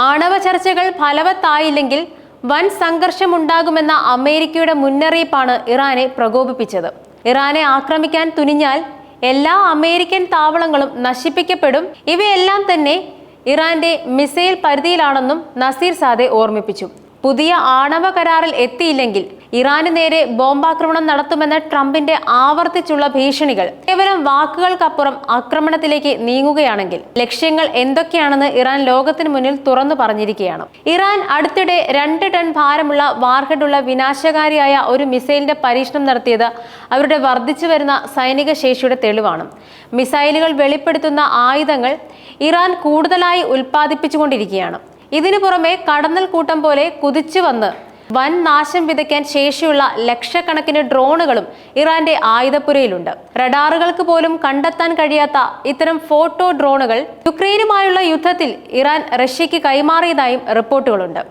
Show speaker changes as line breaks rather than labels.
ആണവ ചർച്ചകൾ ഫലവത്തായില്ലെങ്കിൽ വൻ സംഘർഷമുണ്ടാകുമെന്ന അമേരിക്കയുടെ മുന്നറിയിപ്പാണ് ഇറാനെ പ്രകോപിപ്പിച്ചത്. ഇറാനെ ആക്രമിക്കാൻ തുനിഞ്ഞാൽ എല്ലാ അമേരിക്കൻ താവളങ്ങളും നശിപ്പിക്കപ്പെടും. ഇവയെല്ലാം തന്നെ ഇറാന്റെ മിസൈൽ പരിധിയിലാണെന്നും നസീർ സാദെ ഓർമ്മിപ്പിച്ചു. പുതിയ ആണവ കരാറിൽ എത്തിയില്ലെങ്കിൽ ഇറാന് നേരെ ബോംബാക്രമണം നടത്തുമെന്ന ട്രംപിന്റെ ആവർത്തിച്ചുള്ള ഭീഷണികൾ കേവലം വാക്കുകൾക്കപ്പുറം ആക്രമണത്തിലേക്ക് നീങ്ങുകയാണെങ്കിൽ ലക്ഷ്യങ്ങൾ എന്തൊക്കെയാണെന്ന് ഇറാൻ ലോകത്തിന് മുന്നിൽ തുറന്നു പറഞ്ഞിരിക്കുകയാണ്. ഇറാൻ അടുത്തിടെ 2 ടൺ ഭാരമുള്ള വാർഹെഡുള്ള വിനാശകാരിയായ ഒരു മിസൈലിന്റെ പരീക്ഷണം നടത്തിയത് അവരുടെ വർദ്ധിച്ചു വരുന്ന സൈനിക ശേഷിയുടെ തെളിവാണ്. മിസൈലുകൾ വെളിപ്പെടുത്തുന്ന ആയുധങ്ങൾ ഇറാൻ കൂടുതലായി ഉൽപ്പാദിപ്പിച്ചുകൊണ്ടിരിക്കുകയാണ്. ഇതിനു പുറമെ കടന്നൽ കൂട്ടം പോലെ കുതിച്ചു വന്ന് വൻ നാശം വിതയ്ക്കാൻ ശേഷിയുള്ള ലക്ഷക്കണക്കിന് ഡ്രോണുകളും ഇറാന്റെ ആയുധപ്പുരയിലുണ്ട്. റഡാറുകൾക്ക് പോലും കണ്ടെത്താൻ കഴിയാത്ത ഇത്തരം ഫോട്ടോ ഡ്രോണുകൾ യുക്രൈനുമായുള്ള യുദ്ധത്തിൽ ഇറാൻ റഷ്യക്ക് കൈമാറിയതായും റിപ്പോർട്ടുകളുണ്ട്.